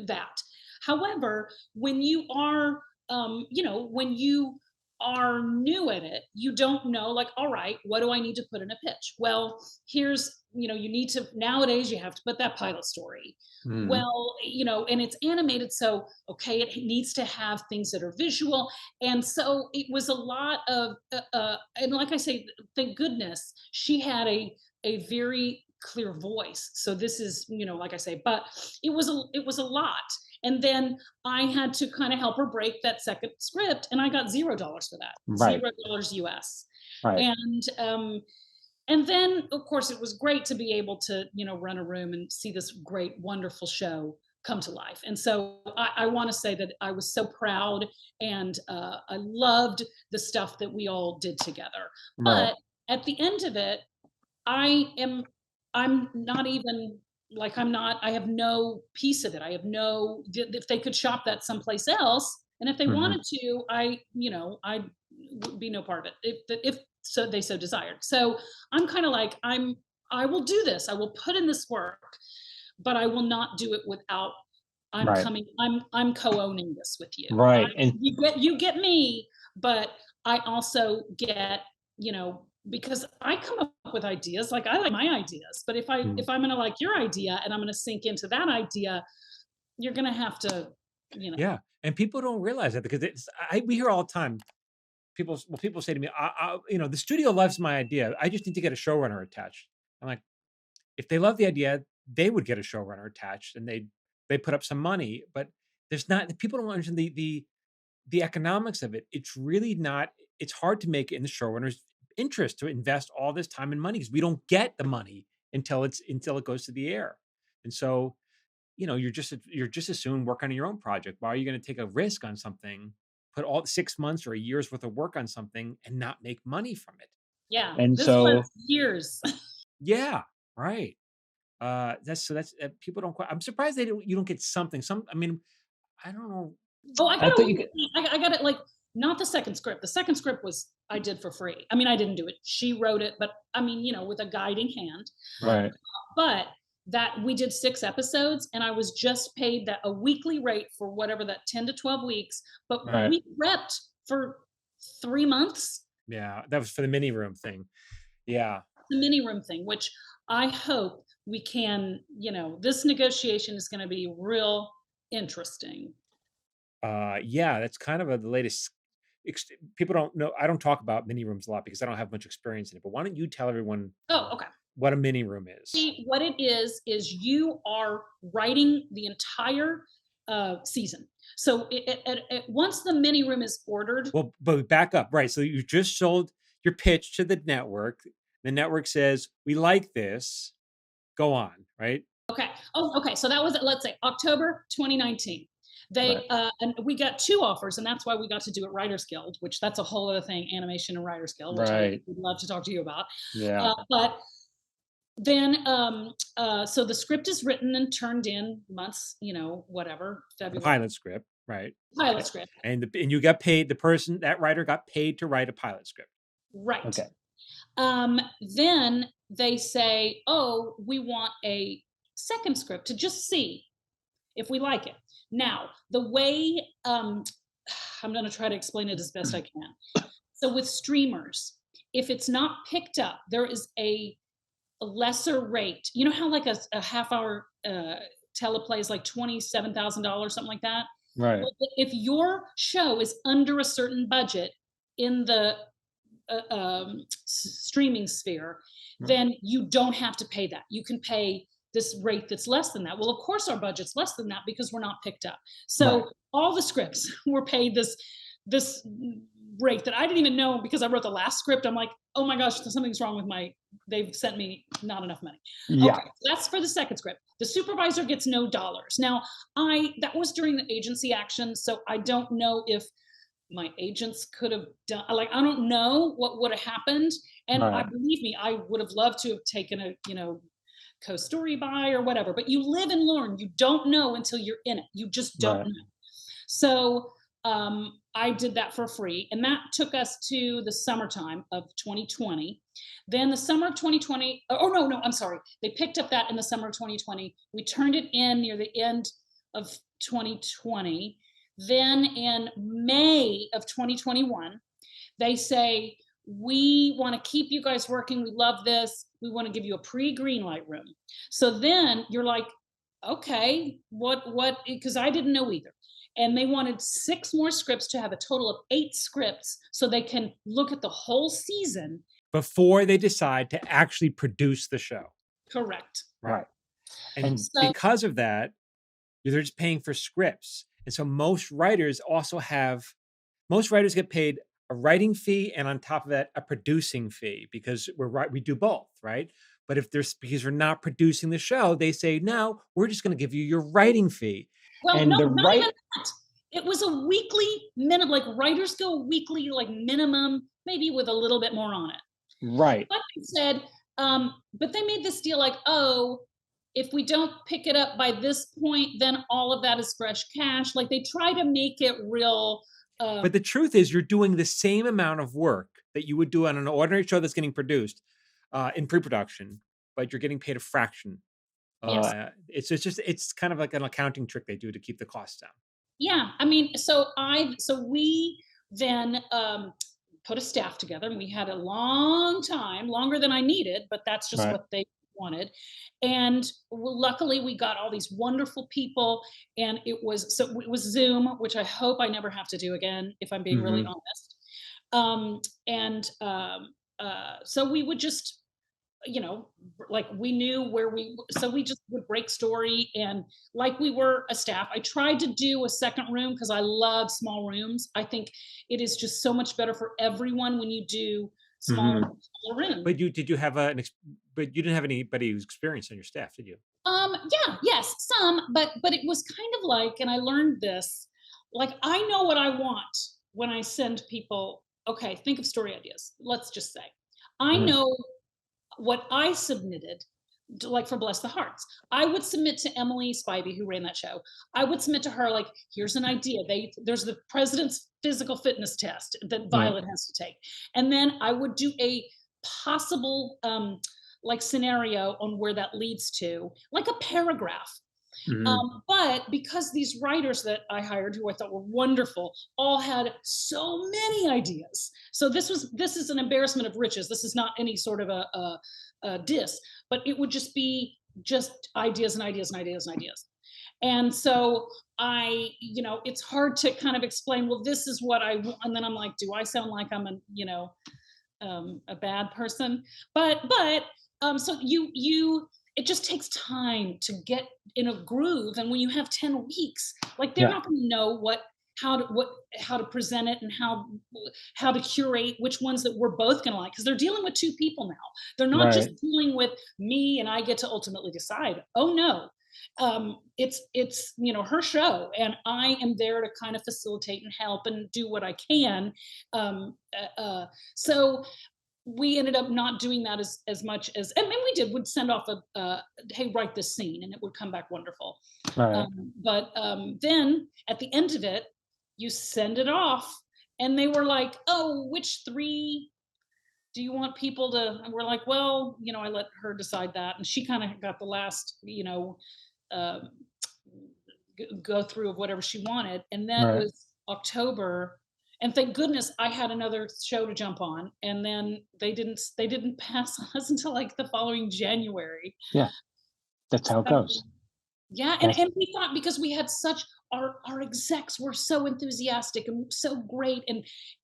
that. However, when you are, when you are new at it, you don't know, like, all right, what do I need to put in a pitch? Well, here's, you need to, nowadays you have to put that pilot story. Well, and it's animated. So, okay, it needs to have things that are visual. And so it was a lot of, and like I say, thank goodness she had a very clear voice. So this is, like I say, but it was a lot. And then I had to kind of help her break that second script, and I got $0 for that. Right. $0 US. Right. And then of course it was great to be able to, run a room and see this great, wonderful show come to life. And so I want to say that I was so proud, and I loved the stuff that we all did together. Right. But at the end of it, I'm not even like, I have no piece of it. I have no, if they could shop that someplace else, and if they wanted to, I would be no part of it if so they so desired. So I'm kind of like, I will do this. I will put in this work, but I will not do it without, Right. I'm co-owning this with you. Right. And You get me, but I also get, because I come up with ideas, like I like my ideas, but if I'm gonna like your idea and I'm gonna sink into that idea, you're gonna have to, Yeah, and people don't realize that, because we hear all the time. People say to me, the studio loves my idea. I just need to get a showrunner attached. I'm like, if they love the idea, they would get a showrunner attached, and they put up some money. But there's not, people don't understand the economics of it. It's really not. It's hard to make it in the showrunner's interest to invest all this time and money, because we don't get the money until it goes to the air. And so, you're just as soon work on your own project. Why are you going to take a risk on something, put all 6 months or a year's worth of work on something, and not make money from it? Yeah. And This so was years. Yeah, right. That's people don't quite. I'm surprised you don't get something. I mean, I don't know. Oh, I I got thought you could, I got it, like, not the second script. The second script was I did for free. I mean, I didn't do it. She wrote it, but I mean, with a guiding hand. right. But that we did 6 episodes, and I was just paid that a weekly rate for whatever that 10 to 12 weeks. But Right. we prepped for 3 months. Yeah, that was for the mini room thing. Yeah. The mini room thing, which I hope we can, this negotiation is going to be real interesting. Yeah, that's kind of the latest. People don't know. I don't talk about mini rooms a lot because I don't have much experience in it. But why don't you tell everyone Oh, okay. what a mini room is? See, what it is you are writing the entire season. So once the mini room is ordered. Well, but back up, right? So you just sold your pitch to the network. The network says, "We like this. Go on," right? Okay. Oh, okay. So that was, let's say, October 2019. And we got 2 offers, and that's why we got to do it Writers Guild, which that's a whole other thing, animation and Writers Guild, which I would love to talk to you about. Yeah. But then, so the script is written and turned in months, whatever, February. The pilot script, right? Pilot script. And you got paid. That writer got paid to write a pilot script. Right. Okay. Then they say, oh, we want a second script to just see if we like it. Now, the way, I'm going to try to explain it as best I can. So with streamers, if it's not picked up, there is a lesser rate. You know how like a half hour teleplay is like $27,000, something like that? Right. Well, if your show is under a certain budget in the streaming sphere, then you don't have to pay that. You can pay this rate that's less than that. Well, of course our budget's less than that because we're not picked up. So all the scripts were paid this rate that I didn't even know, because I wrote the last script. I'm like, oh my gosh, something's wrong with they've sent me not enough money. Yeah. Okay, that's for the second script. The supervisor gets no dollars. Now, that was during the agency action, so I don't know if my agents could have done, like, I don't know what would have happened. And believe me, I would have loved to have taken a, co-story by or whatever, but you live and learn. You don't know until you're in it. You just don't know. So I did that for free, and that took us to the summertime of 2020. Then the summer of 2020, oh no, I'm sorry. They picked up that in the summer of 2020. We turned it in near the end of 2020. Then in May of 2021, they say, we want to keep you guys working. We love this. We want to give you a pre-green light room. So then you're like, okay, what, because I didn't know either. And they wanted 6 more scripts to have a total of 8 scripts so they can look at the whole season before they decide to actually produce the show. Correct. Right. And so, because of that, they're just paying for scripts. And so most writers get paid a writing fee, and on top of that, a producing fee, because we do both, right? But because we're not producing the show, they say, no, we're just going to give you your writing fee. Well, and no, not even that. It was a weekly minimum, like writers go weekly, like minimum, maybe with a little bit more on it. Right. But they said, but they made this deal like, oh, if we don't pick it up by this point, then all of that is fresh cash. Like they try to make it real. But the truth is, you're doing the same amount of work that you would do on an ordinary show that's getting produced in pre-production, but you're getting paid a fraction. Yes. It's kind of like an accounting trick they do to keep the costs down. Yeah, I mean, so we then put a staff together, and we had a long time, longer than I needed, but that's just what they wanted. And luckily we got all these wonderful people, and it was Zoom, which I hope I never have to do again, if I'm being really honest. So we would just, like we knew so we just would break story, and like we were a staff. I tried to do a second room because I love small rooms. I think it is just so much better for everyone when you do smaller rooms. But you didn't have anybody who's experienced on your staff, did you? Yes, some, but it was kind of like, and I learned this, like I know what I want when I send people, okay, think of story ideas. Let's just say, I know what I submitted, like for Bless the Harts. I would submit to Emily Spivey, who ran that show. I would submit to her, like, here's an idea. There's the president's physical fitness test that Violet has to take. And then I would do a possible like scenario on where that leads to, like a paragraph. But because these writers that I hired, who I thought were wonderful, all had so many ideas. So this is an embarrassment of riches. This is not any sort of a diss, but it would just be ideas and ideas and ideas and ideas. And so it's hard to kind of explain, well, this is what I want. And then I'm like, do I sound like I'm a bad person? But so it just takes time to get in a groove. And when you have 10 weeks, like they're not going to know how to present it, and how to curate which ones that we're both going to like, because they're dealing with 2 people now. They're not just dealing with me and I get to ultimately decide. Oh no. It's her show, and I am there to kind of facilitate and help and do what I can. So we ended up not doing that as much as, and would send off hey, write this scene, and it would come back wonderful. But then at the end of it, you send it off, and they were like, oh, which 3 do you want people to? And we're like, well, I let her decide that. And she kind of got the last, go through of whatever she wanted. And then it was October. And thank goodness I had another show to jump on. And then they didn't pass us until like the following January. Yeah, that's how it goes. Yeah, and we thought, because we had our execs were so enthusiastic and so great,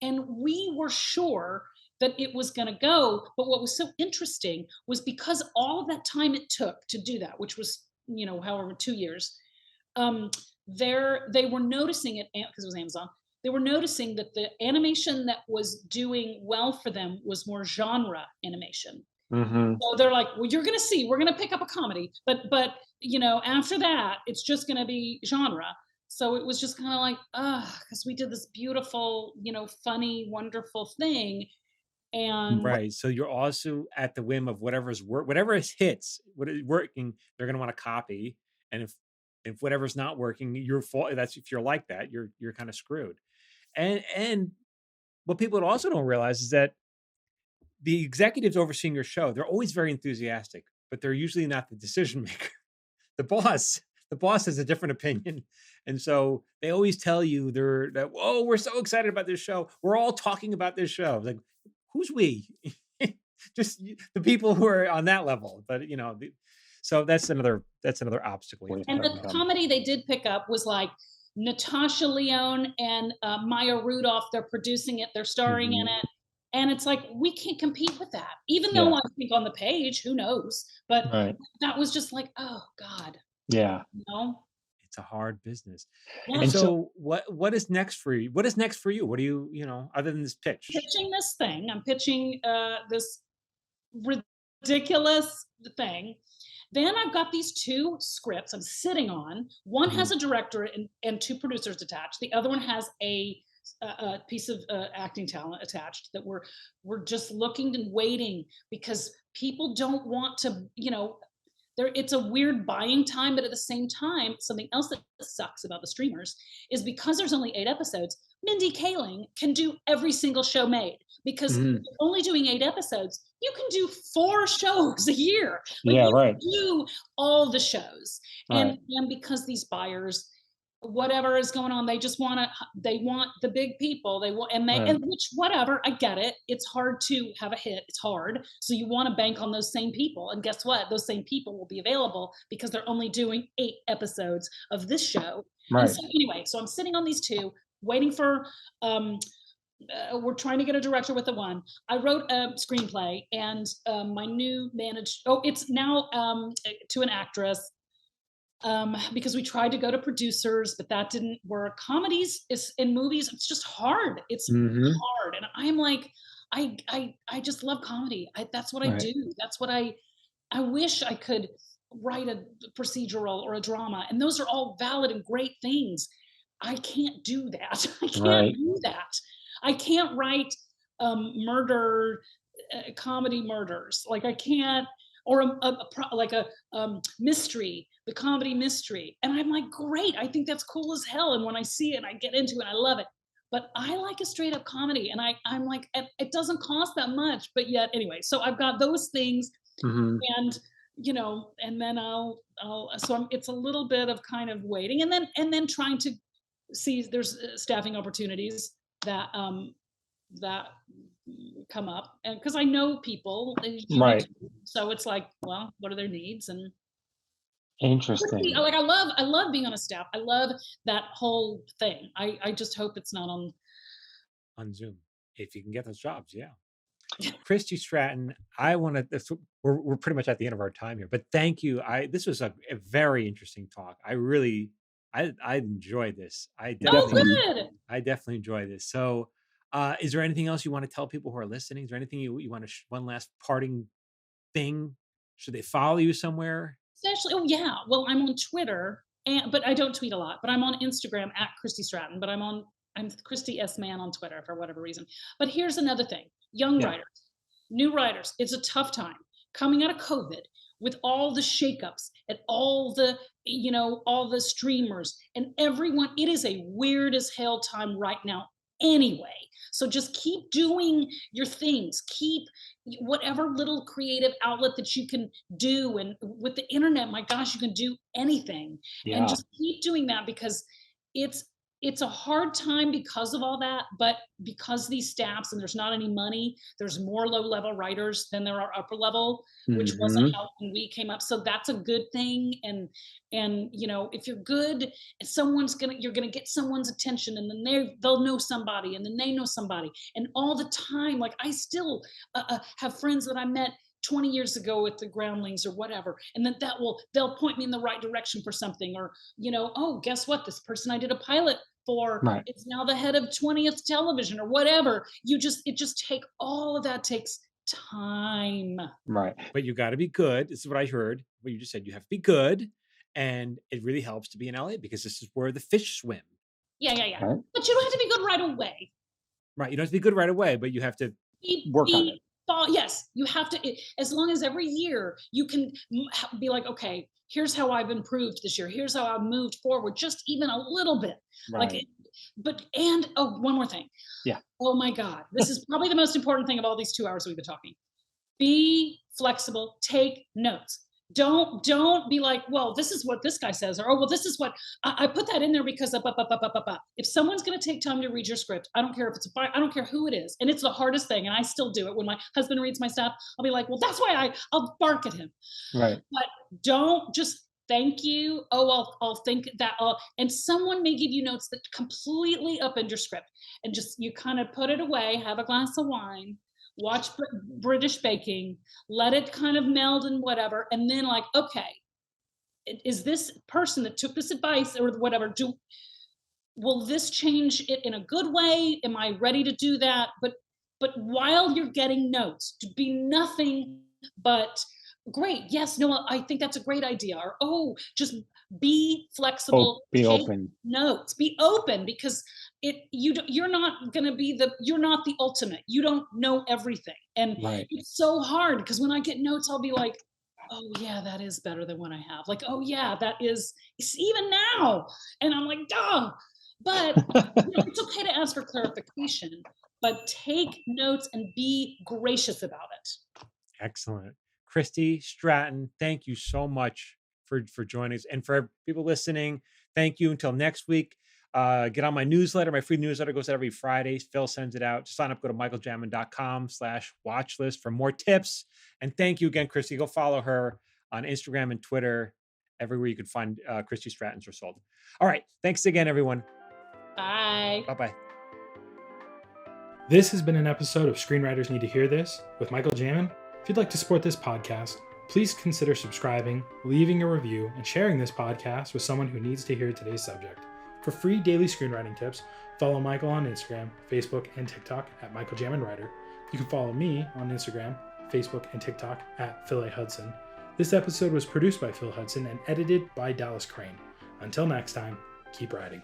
and we were sure that it was going to go. But what was so interesting was, because all of that time it took to do that, which was, however, 2 years, they were noticing it, because it was Amazon. They were noticing that the animation that was doing well for them was more genre animation. So they're like, well, you're going to see, we're going to pick up a comedy, but after that, it's just going to be genre. So it was just kind of like, because we did this beautiful, funny, wonderful thing. And so you're also at the whim of whatever is hits, what is working, they're going to want to copy. And if whatever's not working, your fault. That's, if you're like that, you're kind of screwed. And what people also don't realize is that the executives overseeing your show, they're always very enthusiastic, but they're usually not the decision maker. The boss has a different opinion. And so they always tell you that, whoa, we're so excited about this show. We're all talking about this show. Like, who's we? Just the people who are on that level. But so that's another obstacle. And the comedy they did pick up was like Natasha Lyonne and Maya Rudolph. They're producing it. They're starring in it. And it's like, we can't compete with that. Even though I think on the page, who knows? But that was just like, oh God. Yeah. It's a hard business. Yeah. And so what is next for you? What is next for you? What do you, other than this pitch? Pitching this thing. I'm pitching this ridiculous thing. Then I've got these 2 scripts I'm sitting on. One has a director and 2 producers attached. The other one has a piece of acting talent attached that we're just looking and waiting, because people don't want to, it's a weird buying time, but at the same time, something else that sucks about the streamers is because there's only 8 episodes, Mindy Kaling can do every single show made, because only doing 8 episodes, you can do 4 shows a year. Like, you can do all the shows. And because these buyers, whatever is going on, they want the big people. And which, whatever, I get it. It's hard to have a hit. It's hard. So you want to bank on those same people. And guess what? Those same people will be available because they're only doing 8 episodes of this show. And so anyway, so I'm sitting on these 2, waiting for, we're trying to get a director with the one. I wrote a screenplay, and my new it's now to an actress. Because we tried to go to producers, but that didn't work. Comedies in movies, it's just hard. It's hard. And I'm like, I just love comedy. That's what I do. That's what I wish I could write a procedural or a drama. And those are all valid and great things. I can't do that. I can't do that. I can't write comedy murders. Like, I can't, or a mystery, the comedy mystery. And I'm like, great, I think that's cool as hell. And when I see it, I get into it, I love it. But I like a straight up comedy. And I'm like, it doesn't cost that much, but yet, anyway, so I've got those things. And, and then it's a little bit of kind of waiting, and then trying to see there's staffing opportunities that come up, and because I know people, so it's like, well, what are their needs? And interesting. Like, I love being on a staff. I love that whole thing. I just hope it's not on Zoom, if you can get those jobs. Christy Stratton, we're pretty much at the end of our time here, but thank you. This was a very interesting talk. I enjoyed this. I definitely enjoy this. So is there anything else you want to tell people who are listening? Is there anything you want to one last parting thing? Should they follow you somewhere? Especially, well, I'm on Twitter, but I don't tweet a lot. But I'm on Instagram at Christy Stratton. But I'm Christy S. Man on Twitter for whatever reason. But here's another thing: young writers, new writers. It's a tough time coming out of COVID, with all the shakeups and all the streamers and everyone. It is a weird as hell time right now anyway. So just keep doing your things. Keep whatever little creative outlet that you can do. And with the internet, my gosh, you can do anything. And just keep doing that, because it's a hard time because of all that, but because these staffs, and there's not any money, there's more low-level writers than there are upper level, which wasn't how when we came up. So that's a good thing. And if you're good, you're gonna get someone's attention, and then they'll know somebody, and then they know somebody. And all the time, like, I still have friends that I met 20 years ago with the Groundlings or whatever, and then they'll point me in the right direction for something, or oh, guess what, this person I did a pilot for, it's now the head of 20th television or whatever. All of that takes time. But you got to be good. This is what I heard, what you just said. You have to be good, and it really helps to be in LA, because this is where the fish swim. But you don't have to be good right away. You don't have to be good right away, but you have to work on it. Yes, you have to, as long as every year you can be like, okay, here's how I've improved this year. Here's how I've moved forward, just even a little bit. Like, and one more thing. Yeah. Oh my God, this is probably the most important thing of all these 2 hours we've been talking. Be flexible, take notes. Don't be like, well, this is what this guy says, or, oh, well, this is what I put that in there because of, if someone's going to take time to read your script, I don't care if it's I don't care who it is. And it's the hardest thing. And I still do it. When my husband reads my stuff, I'll be like, well, that's why I'll bark at him. Right. But don't just thank you. Oh, I'll think that. And someone may give you notes that completely upend your script, and just, you kind of put it away, have a glass of wine, watch British baking, let it kind of meld and whatever. And then like, okay, is this person that took this advice or whatever, will this change it in a good way? Am I ready to do that? But while you're getting notes, to be nothing but great. Yes, no, I think that's a great idea. Or, oh, just be flexible. Be take open. notes. Be open, because you're not going to be you're not the ultimate. You don't know everything. And Right. it's so hard, because when I get notes, I'll be like, oh yeah, that is better than what I have. Like, oh yeah, that is, even now. And I'm like, duh. But it's okay to ask for clarification, but take notes and be gracious about it. Excellent. Christy Stratton, thank you so much for joining us. And for people listening, thank you. Until next week, get on my newsletter. My free newsletter goes out every Friday. Phil sends it out. To sign up, go to michaeljamin.com/watchlist for more tips. And thank you again, Christy. Go follow her on Instagram and Twitter. Everywhere you can find Christy Stratton's result. All right. Thanks again, everyone. Bye. Bye-bye. This has been an episode of Screenwriters Need to Hear This with Michael Jamin. If you'd like to support this podcast, please consider subscribing, leaving a review, and sharing this podcast with someone who needs to hear today's subject. For free daily screenwriting tips, follow Michael on Instagram, Facebook, and TikTok at Michael Jamin Writer. You can follow me on Instagram, Facebook, and TikTok at Phil A. Hudson. This episode was produced by Phil Hudson and edited by Dallas Crane. Until next time, keep writing.